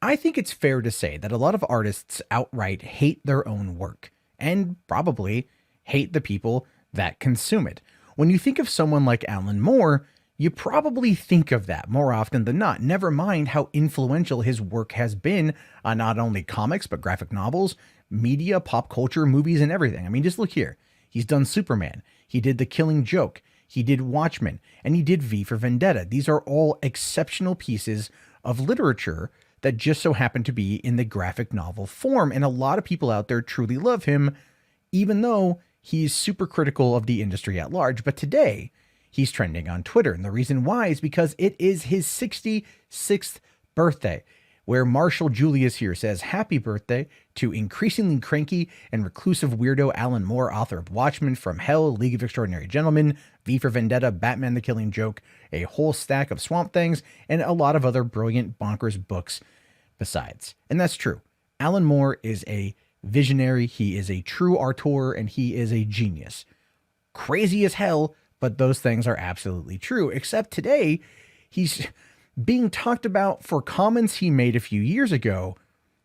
I think it's fair to say that a lot of artists outright hate their own work and probably hate the people that consume it. When you think of someone like Alan Moore, you probably think of that more often than not. Never mind how influential his work has been on not only comics, but graphic novels, media, pop culture, movies, and everything. I mean, just look here. He's done Superman. He did The Killing Joke. He did Watchmen. And he did V for Vendetta. These are all exceptional pieces of literature that just so happen to be in the graphic novel form. And a lot of people out there truly love him, even though he's super critical of the industry at large. But today, he's trending on Twitter. And the reason why is because it is his 66th birthday, where Marshall Julius here says, "Happy birthday to increasingly cranky and reclusive weirdo Alan Moore, author of Watchmen, From Hell, League of Extraordinary Gentlemen, V for Vendetta, Batman the Killing Joke, a whole stack of Swamp Things, and a lot of other brilliant bonkers books besides." And that's true. Alan Moore is a visionary, he is a true auteur, and he is a genius. Crazy as hell, but those things are absolutely true. Except today, he's being talked about for comments he made a few years ago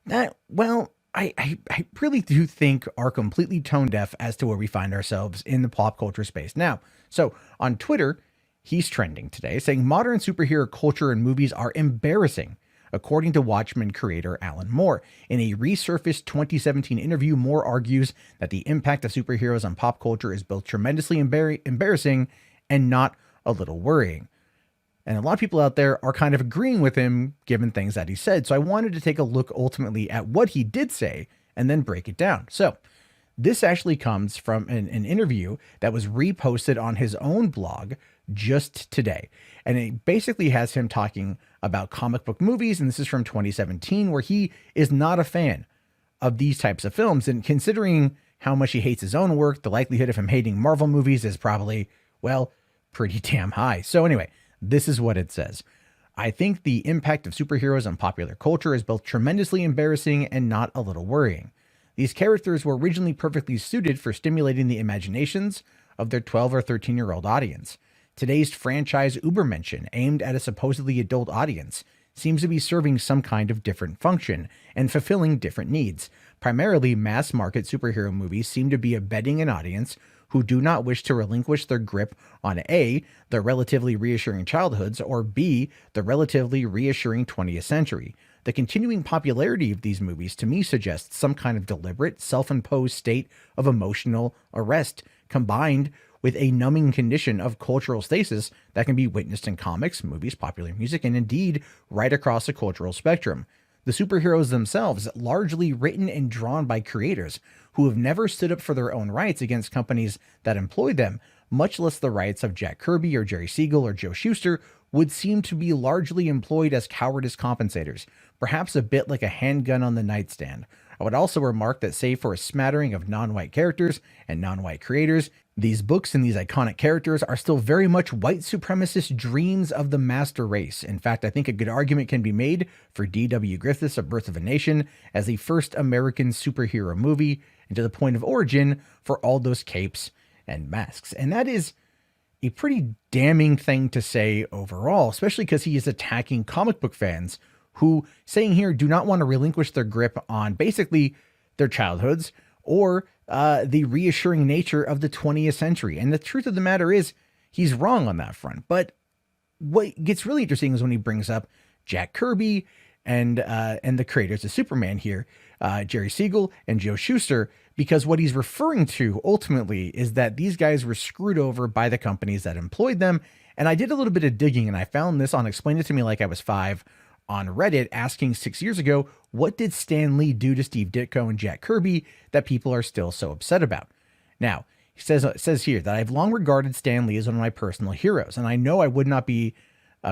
that, well, I really do think are completely tone deaf as to where we find ourselves in the pop culture space now. So on Twitter, he's trending today saying modern superhero culture and movies are embarrassing, according to Watchmen creator Alan Moore. In a resurfaced 2017 interview, Moore argues that the impact of superheroes on pop culture is both tremendously embarrassing and not a little worrying. And a lot of people out there are kind of agreeing with him given things that he said. So I wanted to take a look ultimately at what he did say and then break it down. So this actually comes from an interview that was reposted on his own blog just today. And it basically has him talking about comic book movies. And this is from 2017, where he is not a fan of these types of films. And considering how much he hates his own work, the likelihood of him hating Marvel movies is probably, well, pretty damn high. So anyway, this is what it says. "I think the impact of superheroes on popular culture is both tremendously embarrassing and not a little worrying. These characters were originally perfectly suited for stimulating the imaginations of their 12 or 13-year-old audience. Today's franchise Ubermenschen, aimed at a supposedly adult audience, seems to be serving some kind of different function and fulfilling different needs. Primarily, mass-market superhero movies seem to be abetting an audience who do not wish to relinquish their grip on A, the relatively reassuring childhoods, or B, the relatively reassuring 20th century. The continuing popularity of these movies to me suggests some kind of deliberate, self-imposed state of emotional arrest, combined with a numbing condition of cultural stasis that can be witnessed in comics, movies, popular music, and indeed right across the cultural spectrum. The superheroes themselves, largely written and drawn by creators who have never stood up for their own rights against companies that employ them, much less the rights of Jack Kirby or Jerry Siegel or Joe Shuster, would seem to be largely employed as cowardice compensators, perhaps a bit like a handgun on the nightstand. I would also remark that save for a smattering of non-white characters and non-white creators, these books and these iconic characters are still very much white supremacist dreams of the master race. In fact, I think a good argument can be made for D.W. Griffith's A Birth of a Nation as the first American superhero movie, and to the point of origin for all those capes and masks." And that is a pretty damning thing to say overall, especially because he is attacking comic book fans who, saying here, do not want to relinquish their grip on basically their childhoods or the reassuring nature of the 20th century. And the truth of the matter is, he's wrong on that front. But what gets really interesting is when he brings up Jack Kirby and the creators of Superman here, Jerry Siegel and Joe Shuster, because what he's referring to ultimately is that these guys were screwed over by the companies that employed them. And I did a little bit of digging and I found this on Explain It to Me Like I Was Five on Reddit, asking 6 years ago, what did Stan Lee do to Steve Ditko and Jack Kirby that people are still so upset about? Now, he says here that I've long regarded Stan Lee as one of my personal heroes, and I know I would not be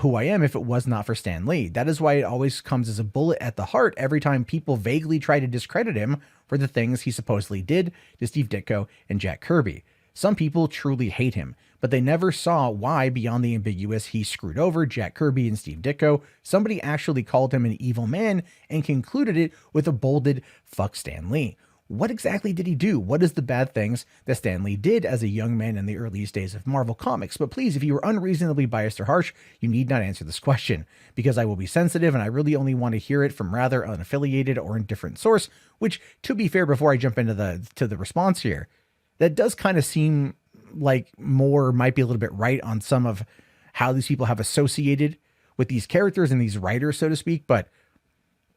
who I am if it was not for Stan Lee. That is why it always comes as a bullet at the heart every time people vaguely try to discredit him for the things he supposedly did to Steve Ditko and Jack Kirby. Some people truly hate him, but they never saw why beyond the ambiguous he screwed over Jack Kirby and Steve Ditko. Somebody actually called him an evil man and concluded it with a bolded "fuck Stan Lee." What exactly did he do? What is the bad things that Stan Lee did as a young man in the earliest days of Marvel Comics? But please, if you are unreasonably biased or harsh, you need not answer this question, because I will be sensitive and I really only want to hear it from rather unaffiliated or indifferent source, which, to be fair, before I jump into the response here, that does kind of seem like Moore might be a little bit right on some of how these people have associated with these characters and these writers, so to speak, but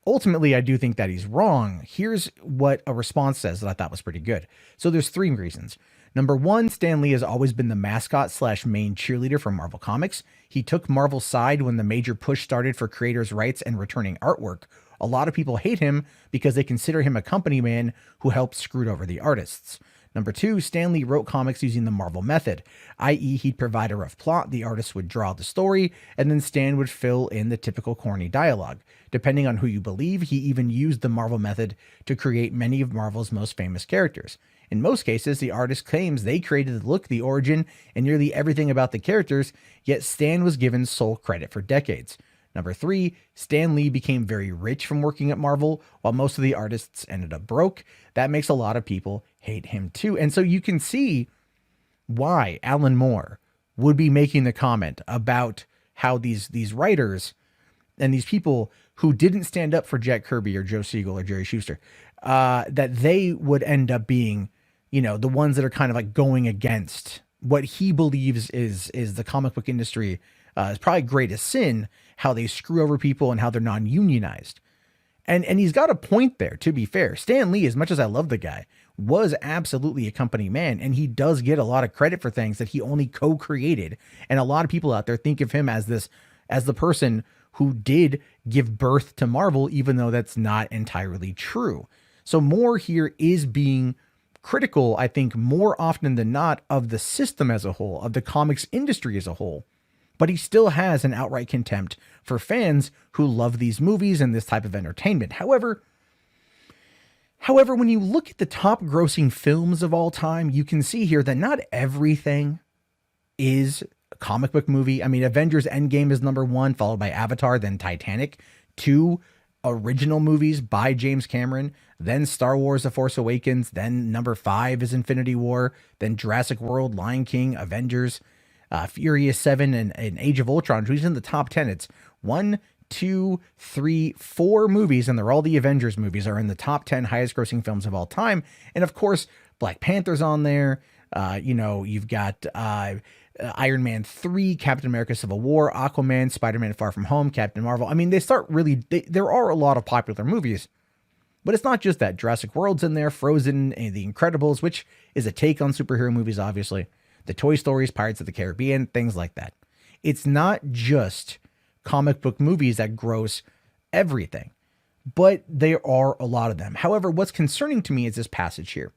ultimately, I do think that he's wrong. Here's what a response says that I thought was pretty good. So there's 3 reasons. Number 1, Stan Lee has always been the mascot / main cheerleader for Marvel Comics. He took Marvel's side when the major push started for creators' rights and returning artwork. A lot of people hate him because they consider him a company man who helped screwed over the artists. Number 2, Stan Lee wrote comics using the Marvel method, i.e. he'd provide a rough plot, the artist would draw the story, and then Stan would fill in the typical corny dialogue. Depending on who you believe, he even used the Marvel method to create many of Marvel's most famous characters. In most cases, the artist claims they created the look, the origin, and nearly everything about the characters, yet Stan was given sole credit for decades. Number 3, Stan Lee became very rich from working at Marvel, while most of the artists ended up broke. That makes a lot of people hate him too. And so you can see why Alan Moore would be making the comment about how these writers and these people who didn't stand up for Jack Kirby or Joe Siegel or Jerry Schuster, that they would end up being, the ones that are kind of like going against what he believes is the comic book industry is probably greatest sin, how they screw over people and how they're non-unionized. And he's got a point there, to be fair. Stan Lee, as much as I love the guy, was absolutely a company man, and he does get a lot of credit for things that he only co-created. And a lot of people out there think of him as the person who did give birth to Marvel, even though that's not entirely true. So Moore here is being critical, I think, more often than not, of the system as a whole, of the comics industry as a whole. But he still has an outright contempt for fans who love these movies and this type of entertainment. However, when you look at the top grossing films of all time, you can see here that not everything is a comic book movie. I mean, Avengers Endgame is number 1, followed by Avatar, then Titanic, 2 original movies by James Cameron, then Star Wars The Force Awakens, then number 5 is Infinity War, then Jurassic World, Lion King, Avengers, Furious 7, and Age of Ultron, which is in the top 10. It's 1, 2, 3, 4 movies, and they're all the Avengers movies, are in the top 10 highest grossing films of all time. And of course, Black Panther's on there. You've got Iron Man 3, Captain America Civil War, Aquaman, Spider-Man Far From Home, Captain Marvel. I mean, there are a lot of popular movies, but it's not just that. Jurassic World's in there, Frozen, and The Incredibles, which is a take on superhero movies, obviously. The Toy Stories, Pirates of the Caribbean, things like that. It's not just comic book movies that gross everything, but there are a lot of them. However, what's concerning to me is this passage here.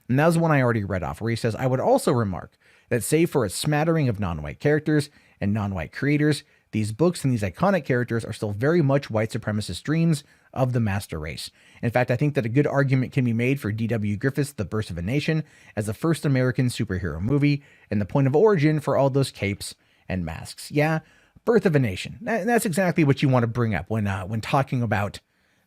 And that was one I already read off, where he says, I would also remark that save for a smattering of non-white characters and non-white creators, these books and these iconic characters are still very much white supremacist dreams of the master race. In fact, I think that a good argument can be made for D.W. Griffith's The Birth of a Nation as the first American superhero movie and the point of origin for all those capes and masks. Yeah, Birth of a Nation. That's exactly what you want to bring up when talking about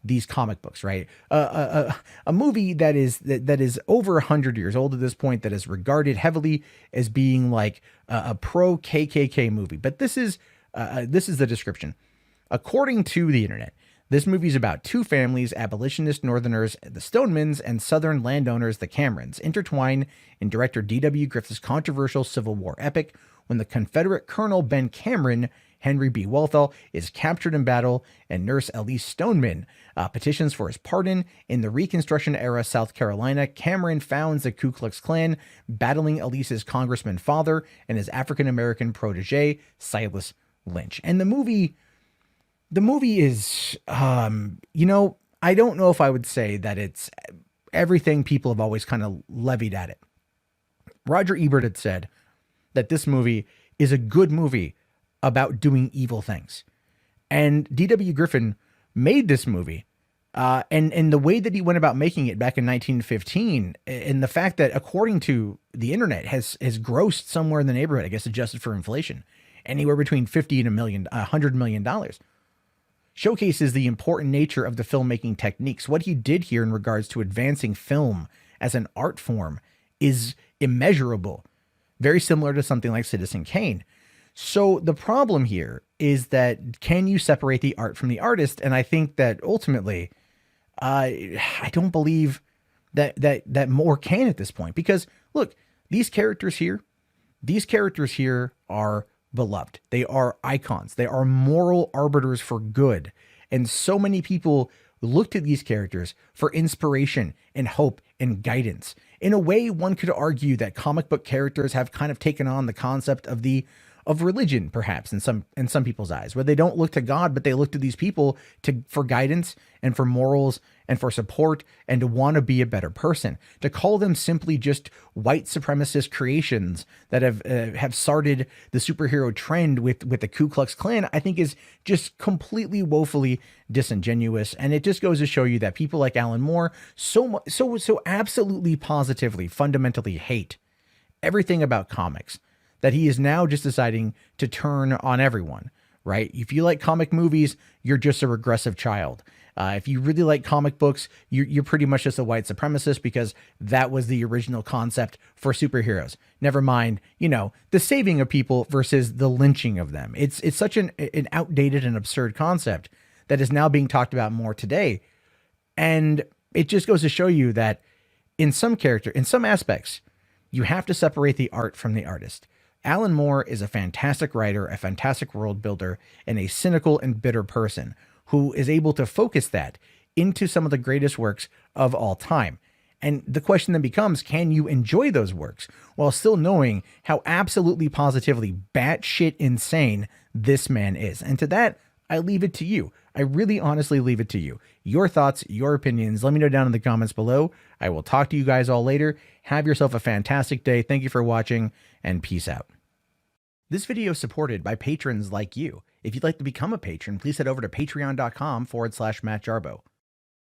these comic books, right? A movie that is over 100 years old at this point, that is regarded heavily as being like a pro KKK movie. But this is the description. According to the internet, this movie is about 2 families, abolitionist Northerners, the Stonemans, and Southern landowners, the Camerons, intertwine in director D.W. Griffith's controversial Civil War epic when the Confederate Colonel Ben Cameron, Henry B. Walthall, is captured in battle, and Nurse Elise Stoneman petitions for his pardon. In the Reconstruction-era South Carolina, Cameron founds the Ku Klux Klan, battling Elise's congressman father and his African-American protege, Silas Lynch. And the movie is, I don't know if I would say that it's everything people have always kind of levied at it. Roger Ebert had said that this movie is a good movie about doing evil things. And D.W. Griffin made this movie, and the way that he went about making it back in 1915, and the fact that, according to the internet, has grossed somewhere in the neighborhood, I guess adjusted for inflation, anywhere between $50 and $100 million, showcases the important nature of the filmmaking techniques. What he did here in regards to advancing film as an art form is immeasurable, very similar to something like Citizen Kane. So the problem here is that, can you separate the art from the artist? And I think that ultimately, I don't believe that Moore can at this point, because look, these characters here are beloved. They are icons. They are moral arbiters for good. And so many people looked at these characters for inspiration and hope and guidance. In a way, one could argue that comic book characters have kind of taken on the concept of religion, perhaps in some people's eyes, where they don't look to God, but they look to these people for guidance and for morals and for support and to want to be a better person. To call them simply just white supremacist creations that have started the superhero trend with the Ku Klux Klan, I think is just completely woefully disingenuous. And it just goes to show you that people like Alan Moore so absolutely positively fundamentally hate everything about comics, that he is now just deciding to turn on everyone, right? If you like comic movies, you're just a regressive child. If you really like comic books, you're pretty much just a white supremacist, because that was the original concept for superheroes. Never mind, the saving of people versus the lynching of them. It's such an outdated and absurd concept that is now being talked about more today. And it just goes to show you that in some aspects, you have to separate the art from the artist. Alan Moore is a fantastic writer, a fantastic world builder, and a cynical and bitter person who is able to focus that into some of the greatest works of all time. And the question then becomes, can you enjoy those works while still knowing how absolutely positively batshit insane this man is? And to that, I leave it to you. I really honestly leave it to you. Your thoughts, your opinions, let me know down in the comments below. I will talk to you guys all later. Have yourself a fantastic day. Thank you for watching, and peace out. This video is supported by patrons like you. If you'd like to become a patron, please head over to patreon.com/Matt Jarbo.